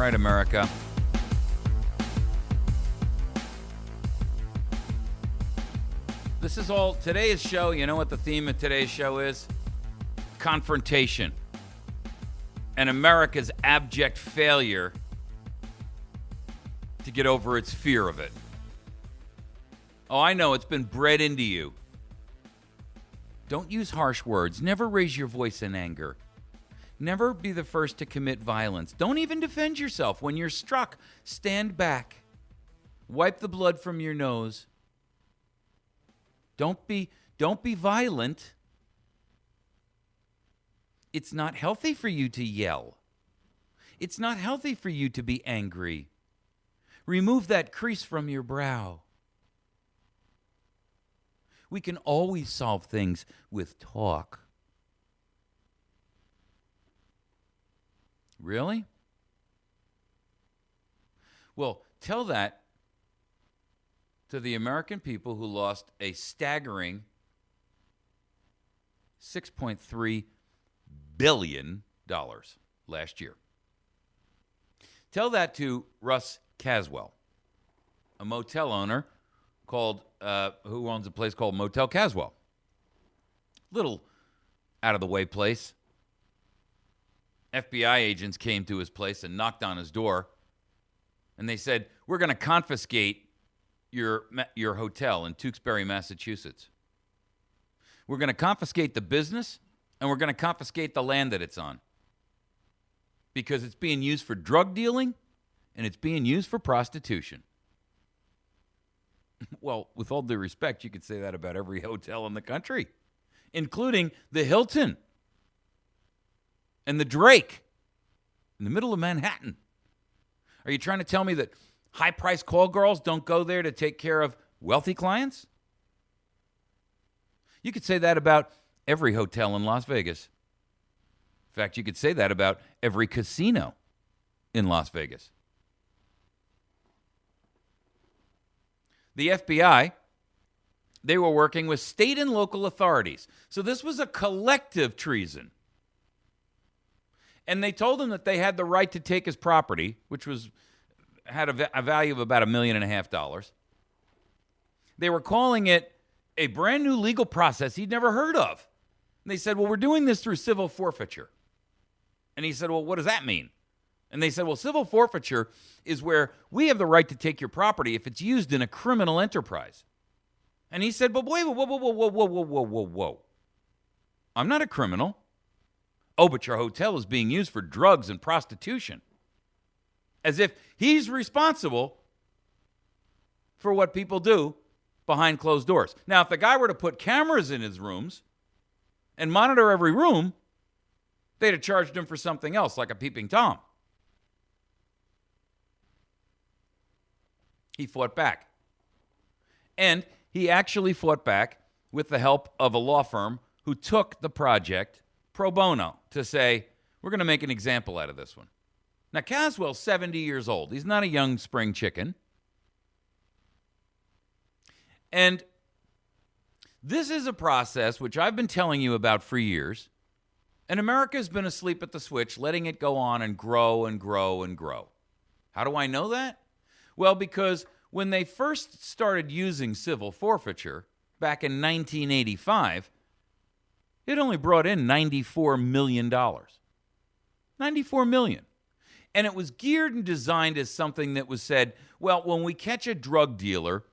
right, America. This is all today's show. You know what the theme of today's show is? Confrontation. And America's abject failure to get over its fear of it. Oh, I know, it's been bred into you. Don't use harsh words. Never raise your voice in anger. Never be the first to commit violence. Don't even defend yourself. When you're struck, stand back. Wipe the blood from your nose. Don't be violent. It's not healthy for you to yell. It's not healthy for you to be angry. Remove that crease from your brow. We can always solve things with talk. Really? Well, tell that to the American people who lost a staggering $6.3 billion last year. Tell that to Russ Caswell, a motel owner who owns a place called Motel Caswell. Little out-of-the-way place. FBI agents came to his place and knocked on his door, and they said, "We're going to confiscate your hotel in Tewksbury, Massachusetts. We're going to confiscate the business, and we're going to confiscate the land that it's on because it's being used for drug dealing and it's being used for prostitution." Well, with all due respect, you could say that about every hotel in the country, including the Hilton and the Drake in the middle of Manhattan. Are you trying to tell me that high-priced call girls don't go there to take care of wealthy clients? You could say that about every hotel in Las Vegas. In fact, you could say that about every casino in Las Vegas. The FBI, they were working with state and local authorities. So this was a collective treason. And they told him that they had the right to take his property, which had a value of about $1.5 million. They were calling it a brand new legal process he'd never heard of. And they said, "Well, we're doing this through civil forfeiture." And he said, "Well, what does that mean?" And they said, "Well, civil forfeiture is where we have the right to take your property if it's used in a criminal enterprise." And he said, "But wait, whoa. I'm not a criminal." "Oh, but your hotel is being used for drugs and prostitution." As if he's responsible for what people do behind closed doors. Now, if the guy were to put cameras in his rooms and monitor every room, they'd have charged him for something else, like a peeping Tom. He fought back. And he actually fought back with the help of a law firm who took the project pro bono to say, "We're going to make an example out of this one." Now, Caswell's 70 years old. He's not a young spring chicken. And this is a process which I've been telling you about for years, and America's been asleep at the switch, letting it go on and grow and grow and grow. How do I know that? Well, because when they first started using civil forfeiture back in 1985, it only brought in $94 million. $94 million. And it was geared and designed as something that was said, well, when we catch a drug dealer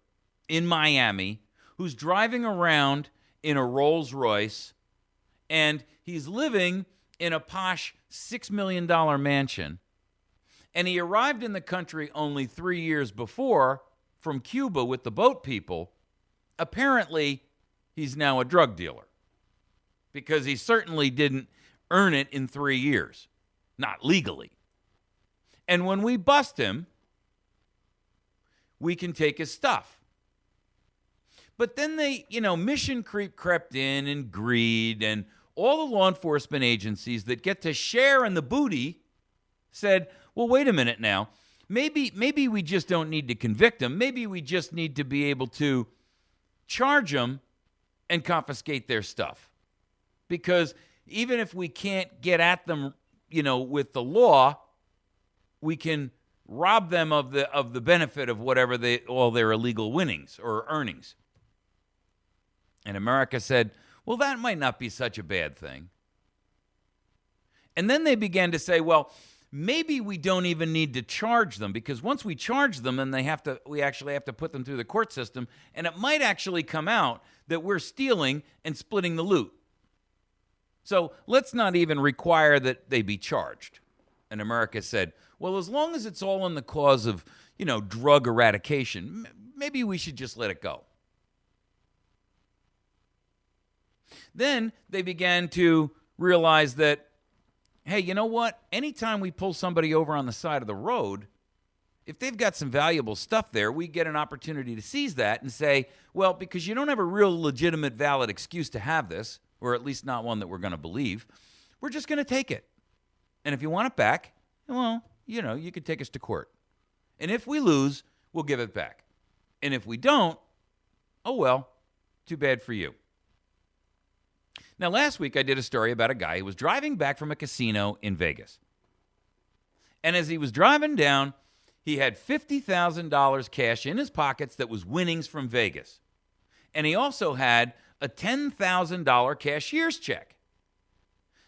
in Miami who's driving around in a Rolls Royce and he's living in a posh $6 million mansion, and he arrived in the country only 3 years before from Cuba with the boat people, apparently he's now a drug dealer because he certainly didn't earn it in 3 years, not legally. And when we bust him, we can take his stuff. But then they, mission creep crept in and greed, and all the law enforcement agencies that get to share in the booty said, well, wait a minute now. Maybe we just don't need to convict him. Maybe we just need to be able to charge them and confiscate their stuff. Because even if we can't get at them, with the law, we can rob them of the benefit of whatever all their illegal winnings or earnings. And America said, well, that might not be such a bad thing. And then they began to say, well, maybe we don't even need to charge them, because once we charge them, then we actually have to put them through the court system, and it might actually come out that we're stealing and splitting the loot. So let's not even require that they be charged. And America said, well, as long as it's all in the cause of, drug eradication, maybe we should just let it go. Then they began to realize that, hey, you know what? Anytime we pull somebody over on the side of the road, if they've got some valuable stuff there, we get an opportunity to seize that and say, well, because you don't have a real legitimate, valid excuse to have this, or at least not one that we're going to believe, we're just going to take it. And if you want it back, well, you could take us to court. And if we lose, we'll give it back. And if we don't, oh well, too bad for you. Now, last week I did a story about a guy who was driving back from a casino in Vegas. And as he was driving down, he had $50,000 cash in his pockets that was winnings from Vegas. And he also had a $10,000 cashier's check.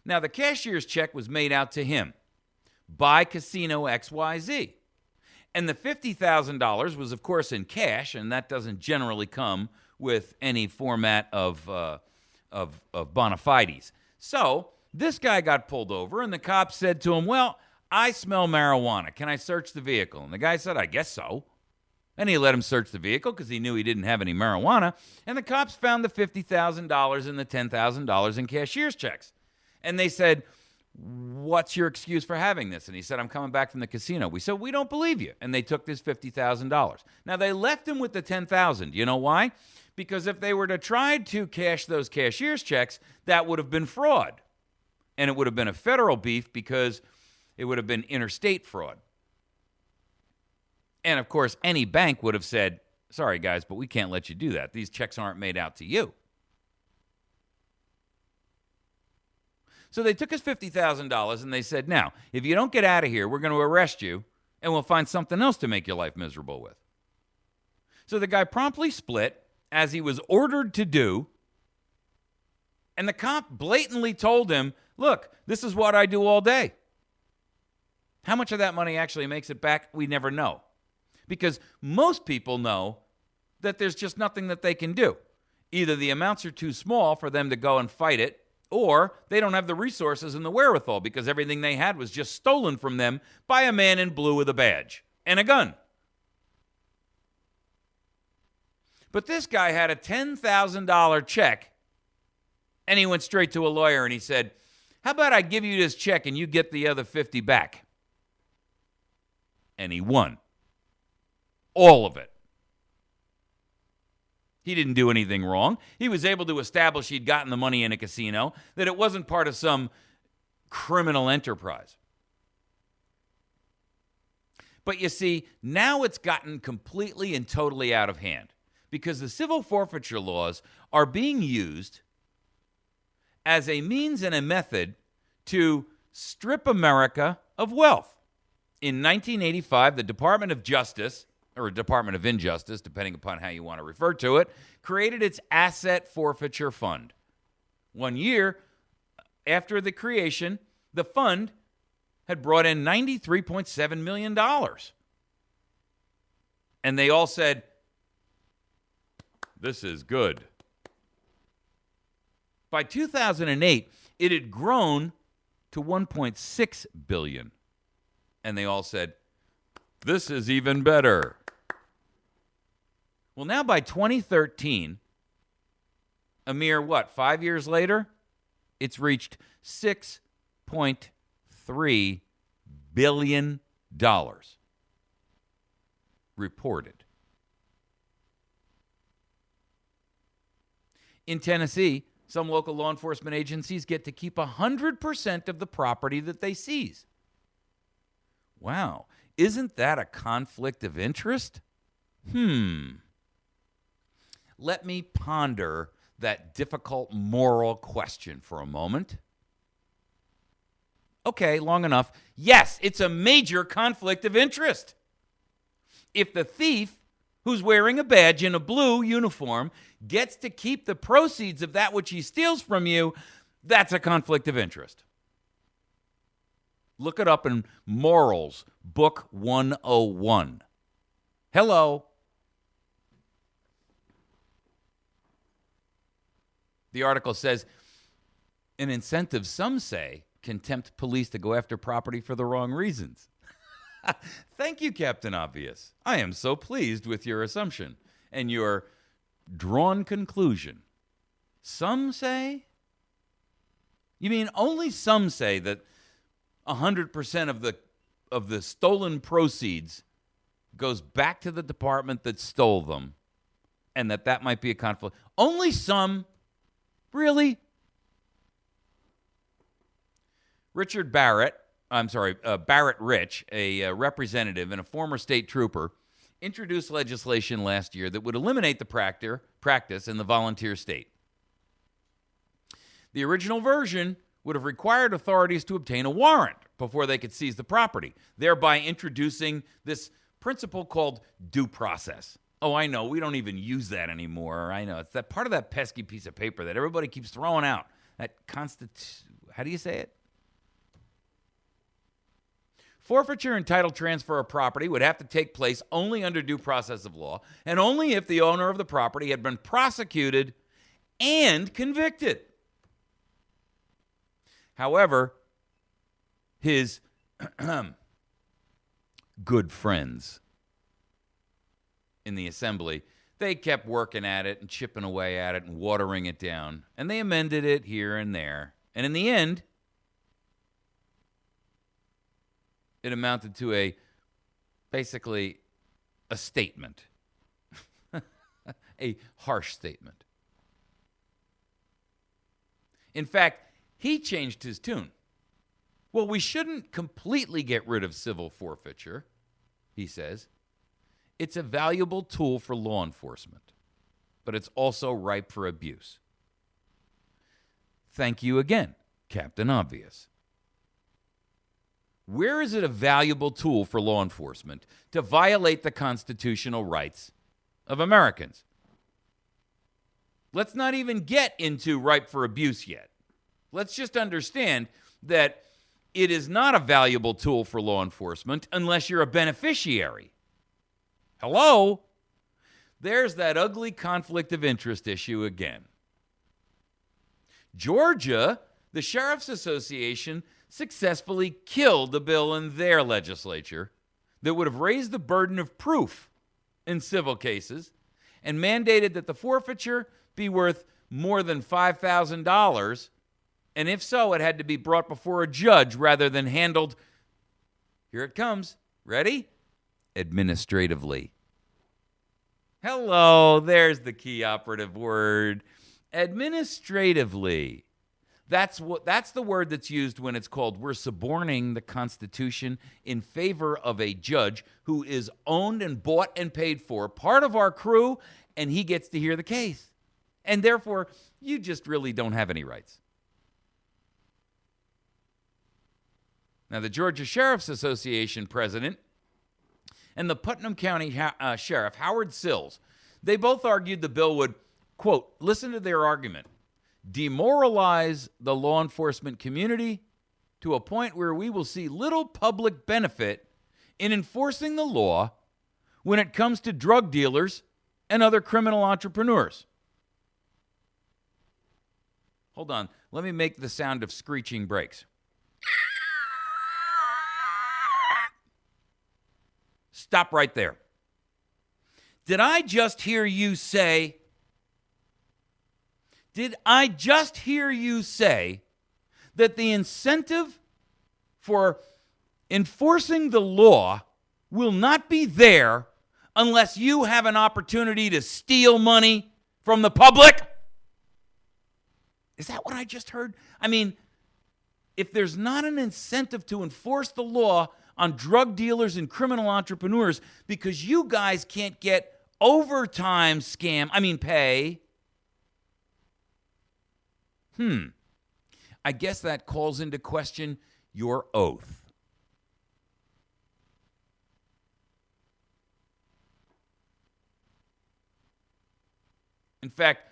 Now, the cashier's check was made out to him by Casino XYZ. And the $50,000 was, of course, in cash, and that doesn't generally come with any format of bona fides. So this guy got pulled over, and the cop said to him, well, I smell marijuana. Can I search the vehicle? And the guy said, I guess so. And he let him search the vehicle because he knew he didn't have any marijuana. And the cops found the $50,000 and the $10,000 in cashier's checks. And they said, what's your excuse for having this? And he said, I'm coming back from the casino. We said, we don't believe you. And they took this $50,000. Now, they left him with the $10,000. You know why? Because if they were to try to cash those cashier's checks, that would have been fraud. And it would have been a federal beef because it would have been interstate fraud. And, of course, any bank would have said, sorry, guys, but we can't let you do that. These checks aren't made out to you. So they took his $50,000 and they said, now, if you don't get out of here, we're going to arrest you and we'll find something else to make your life miserable with. So the guy promptly split, as he was ordered to do, and the cop blatantly told him, look, this is what I do all day. How much of that money actually makes it back, we never know. Because most people know that there's just nothing that they can do. Either the amounts are too small for them to go and fight it, or they don't have the resources and the wherewithal because everything they had was just stolen from them by a man in blue with a badge and a gun. But this guy had a $10,000 check, and he went straight to a lawyer and he said, how about I give you this check and you get the other 50 back? And he won. All of it. He didn't do anything wrong. He was able to establish he'd gotten the money in a casino, that it wasn't part of some criminal enterprise. But you see, now it's gotten completely and totally out of hand because the civil forfeiture laws are being used as a means and a method to strip America of wealth. In 1985, the Department of Justice, or Department of Injustice, depending upon how you want to refer to it, created its Asset Forfeiture Fund. 1 year after the creation, the fund had brought in $93.7 million. And they all said, this is good. By 2008, it had grown to $1.6 billion. And they all said, this is even better. Well, now by 2013, a mere, 5 years later, it's reached $6.3 billion reported. In Tennessee, some local law enforcement agencies get to keep 100% of the property that they seize. Wow, isn't that a conflict of interest? Let me ponder that difficult moral question for a moment. Okay, long enough. Yes, it's a major conflict of interest. If the thief, who's wearing a badge in a blue uniform, gets to keep the proceeds of that which he steals from you, that's a conflict of interest. Look it up in Morals, Book 101. Hello. The article says, an incentive, some say, can tempt police to go after property for the wrong reasons. Thank you, Captain Obvious. I am so pleased with your assumption and your drawn conclusion. Some say? You mean only some say that 100% of the stolen proceeds goes back to the department that stole them, and that might be a conflict? Only some? Really? Barrett Rich, a representative and a former state trooper, introduced legislation last year that would eliminate the practice in the volunteer state. The original version would have required authorities to obtain a warrant before they could seize the property, thereby introducing this principle called due process. Oh, I know, we don't even use that anymore. I know, it's that part of that pesky piece of paper that everybody keeps throwing out. How do you say it? Forfeiture and title transfer of property would have to take place only under due process of law and only if the owner of the property had been prosecuted and convicted. However, his good friends in the assembly, they kept working at it and chipping away at it and watering it down, and they amended it here and there. And in the end, it amounted to basically a statement, a harsh statement. In fact, he changed his tune. Well, we shouldn't completely get rid of civil forfeiture, he says. It's a valuable tool for law enforcement, but it's also ripe for abuse. Thank you again, Captain Obvious. Where is it a valuable tool for law enforcement to violate the constitutional rights of Americans? Let's not even get into ripe for abuse yet. Let's just understand that it is not a valuable tool for law enforcement unless you're a beneficiary. Hello? There's that ugly conflict of interest issue again. Georgia, the Sheriff's Association, successfully killed a bill in their legislature that would have raised the burden of proof in civil cases and mandated that the forfeiture be worth more than $5,000, and if so, it had to be brought before a judge rather than handled, here it comes, ready? Administratively. Hello, there's the key operative word, administratively. That's the word that's used when it's called we're suborning the Constitution in favor of a judge who is owned and bought and paid for, part of our crew, and he gets to hear the case. And therefore, you just really don't have any rights. Now, the Georgia Sheriff's Association president and the Putnam County Sheriff, Howard Sills, they both argued the bill would, quote, listen to their argument, demoralize the law enforcement community to a point where we will see little public benefit in enforcing the law when it comes to drug dealers and other criminal entrepreneurs. Hold on, let me make the sound of screeching brakes. Stop right there. Did I just hear you say that the incentive for enforcing the law will not be there unless you have an opportunity to steal money from the public? Is that what I just heard? I mean, if there's not an incentive to enforce the law on drug dealers and criminal entrepreneurs because you guys can't get overtime pay, I guess that calls into question your oath. In fact,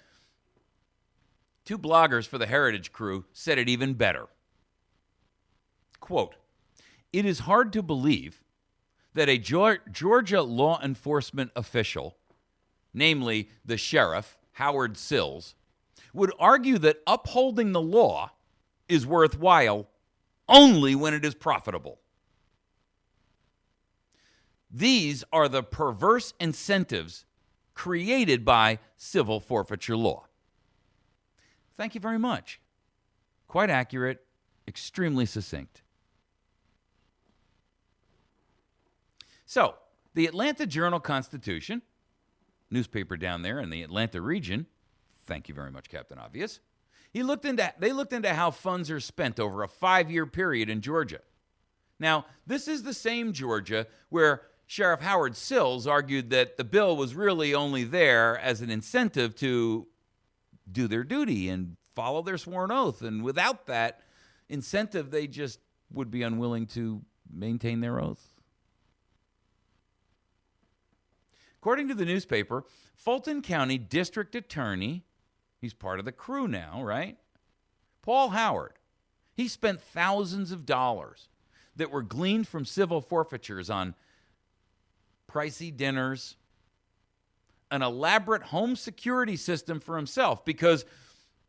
two bloggers for the Heritage Crew said it even better. Quote, "It is hard to believe that a Georgia law enforcement official, namely the sheriff, Howard Sills, would argue that upholding the law is worthwhile only when it is profitable. These are the perverse incentives created by civil forfeiture law." Thank you very much. Quite accurate, extremely succinct. So, the Atlanta Journal-Constitution, newspaper down there in the Atlanta region, thank you very much, Captain Obvious, they looked into how funds are spent over a 5-year period in Georgia. Now, this is the same Georgia where Sheriff Howard Sills argued that the bill was really only there as an incentive to do their duty and follow their sworn oath. And without that incentive, they just would be unwilling to maintain their oath. According to the newspaper, Fulton County District Attorney, he's part of the crew now, right? Paul Howard, he spent thousands of dollars that were gleaned from civil forfeitures on pricey dinners, an elaborate home security system for himself because,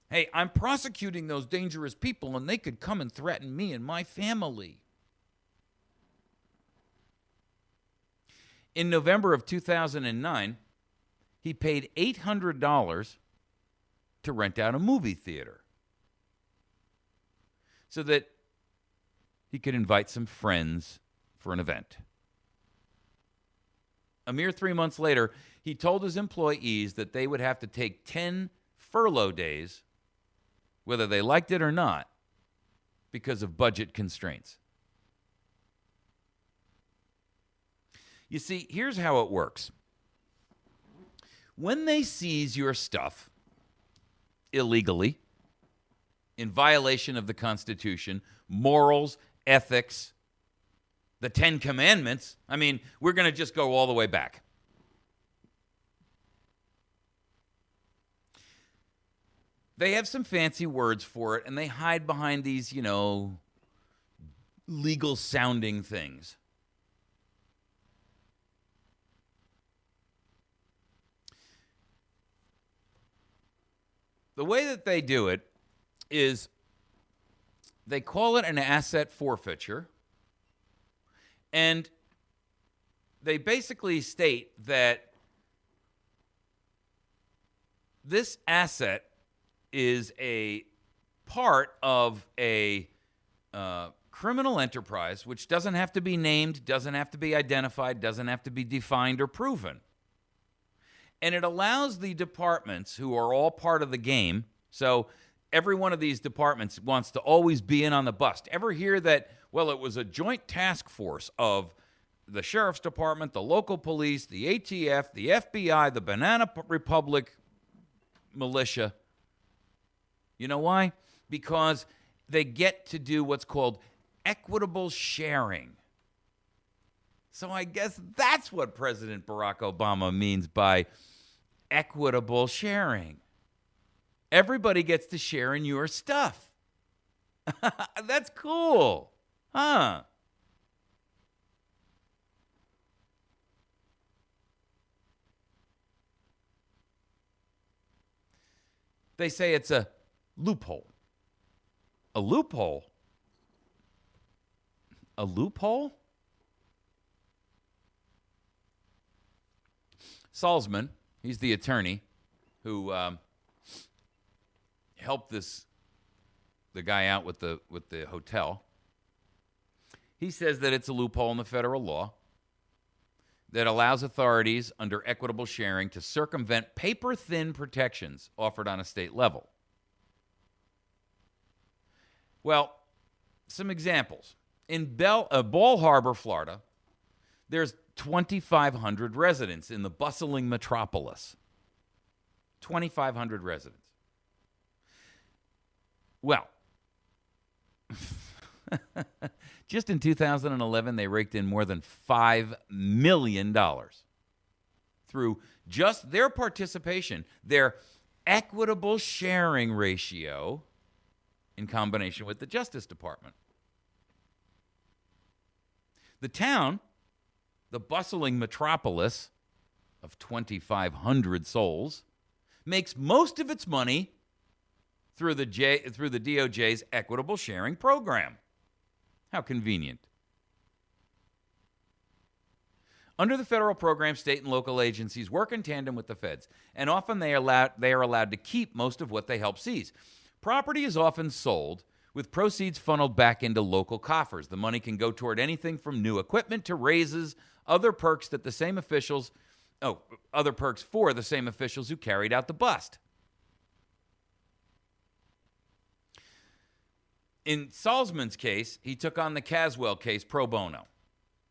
hey, I'm prosecuting those dangerous people and they could come and threaten me and my family. In November of 2009, he paid $800 to rent out a movie theater so that he could invite some friends for an event. A mere 3 months later, he told his employees that they would have to take 10 furlough days, whether they liked it or not, because of budget constraints. You see, here's how it works. When they seize your stuff illegally, in violation of the Constitution, morals, ethics, the 10 Commandments, I mean, we're going to just go all the way back. They have some fancy words for it, and they hide behind these, legal-sounding things. The way that they do it is they call it an asset forfeiture, and they basically state that this asset is a part of a criminal enterprise, which doesn't have to be named, doesn't have to be identified, doesn't have to be defined or proven. And it allows the departments who are all part of the game, so every one of these departments wants to always be in on the bust. Ever hear that, well, it was a joint task force of the sheriff's department, the local police, the ATF, the FBI, the Banana Republic militia? You know why? Because they get to do what's called equitable sharing. So I guess that's what President Barack Obama means by equitable sharing. Everybody gets to share in your stuff. That's cool, huh? They say it's a loophole. A loophole? A loophole? Salzman, he's the attorney who helped the guy out with the hotel. He says that it's a loophole in the federal law that allows authorities under equitable sharing to circumvent paper-thin protections offered on a state level. Well, some examples. In Ball Harbor, Florida, there's 2,500 residents in the bustling metropolis. 2,500 residents. Well, Just in 2011, they raked in more than $5 million through just their participation, their equitable sharing ratio in combination with the Justice Department. The town, the bustling metropolis of 2,500 souls, makes most of its money through the DOJ's equitable sharing program. How convenient. Under the federal program, state and local agencies work in tandem with the feds, and often they are allowed to keep most of what they help seize. Property is often sold with proceeds funneled back into local coffers. The money can go toward anything from new equipment to raises, other perks for the same officials who carried out the bust. In Salzman's case, he took on the Caswell case pro bono.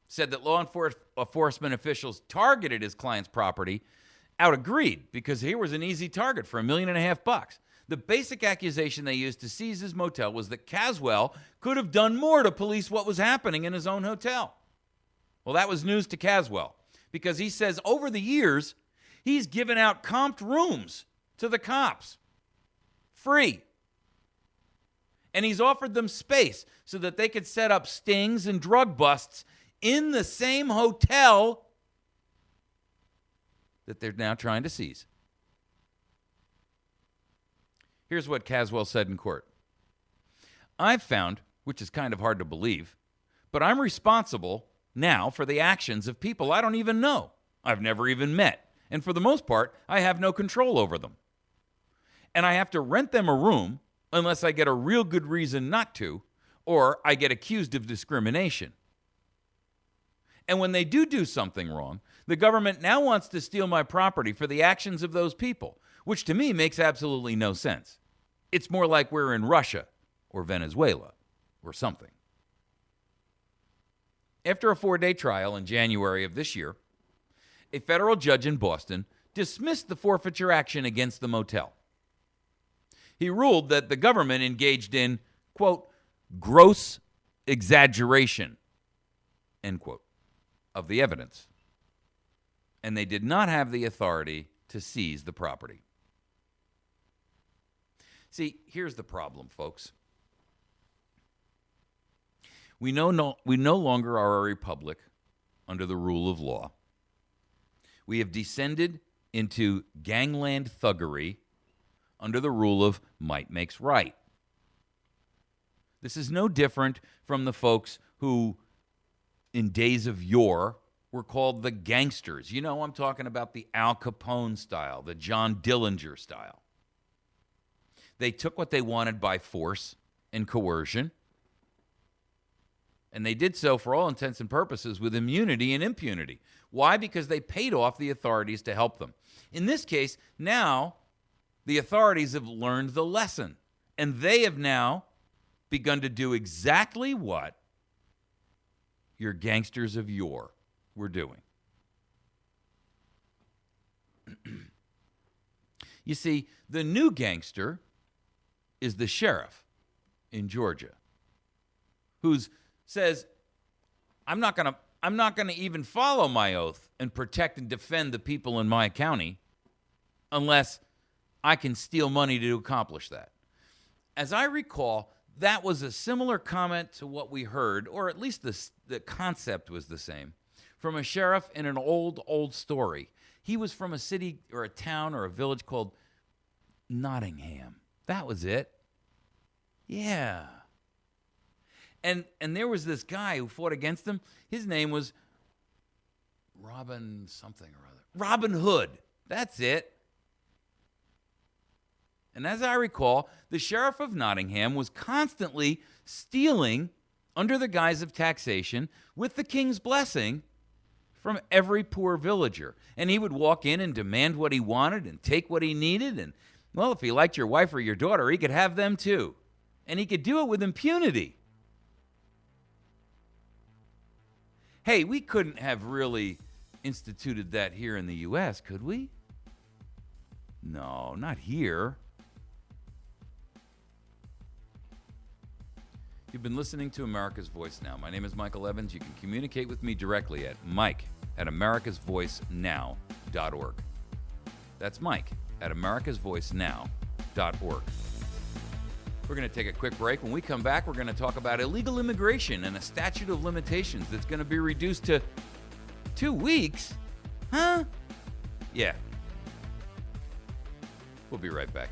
Said that law enforcement officials targeted his client's property, out-agreed because he was an easy target for $1.5 million. The basic accusation they used to seize his motel was that Caswell could have done more to police what was happening in his own hotel. Well, that was news to Caswell because he says over the years, he's given out comped rooms to the cops. Free. And he's offered them space so that they could set up stings and drug busts in the same hotel that they're now trying to seize. Here's what Caswell said in court. I've found, which is kind of hard to believe, but I'm responsible now for the actions of people I don't even know, I've never even met, and for the most part, I have no control over them. And I have to rent them a room unless I get a real good reason not to, or I get accused of discrimination. And when they do something wrong, the government now wants to steal my property for the actions of those people, which to me makes absolutely no sense. It's more like we're in Russia or Venezuela or something. After a 4-day trial in January of this year, a federal judge in Boston dismissed the forfeiture action against the motel. He ruled that the government engaged in, quote, gross exaggeration, end quote, of the evidence, and they did not have the authority to seize the property. See, here's the problem, folks. We no longer are a republic under the rule of law. We have descended into gangland thuggery under the rule of might makes right. This is no different from the folks who, in days of yore, were called the gangsters. You know, I'm talking about the Al Capone style, the John Dillinger style. They took what they wanted by force and coercion, and they did so for all intents and purposes with immunity and impunity. Why? Because they paid off the authorities to help them. In this case, now the authorities have learned the lesson, and they have now begun to do exactly what your gangsters of yore were doing. You see, the new gangster is the sheriff in Georgia, who says, I'm not going to even follow my oath and protect and defend the people in my county unless I can steal money to accomplish that. As I recall, that was a similar comment to what we heard, or at least the concept was the same, from a sheriff in an old story. He was from a city or a town or a village called Nottingham. That was it. Yeah. And there was this guy who fought against him. His name was Robin something or other. Robin Hood. That's it. And as I recall, the sheriff of Nottingham was constantly stealing under the guise of taxation with the king's blessing from every poor villager. And he would walk in and demand what he wanted and take what he needed. And, well, if he liked your wife or your daughter, he could have them too. And he could do it with impunity. Hey, we couldn't have really instituted that here in the U.S., could we? No, not here. You've been listening to America's Voice Now. My name is Michael Evans. You can communicate with me directly at mike@americasvoicenow.org. That's mike@americasvoicenow.org. We're going to take a quick break. When we come back, we're going to talk about illegal immigration and a statute of limitations that's going to be reduced to 2 weeks. Huh? Yeah. We'll be right back.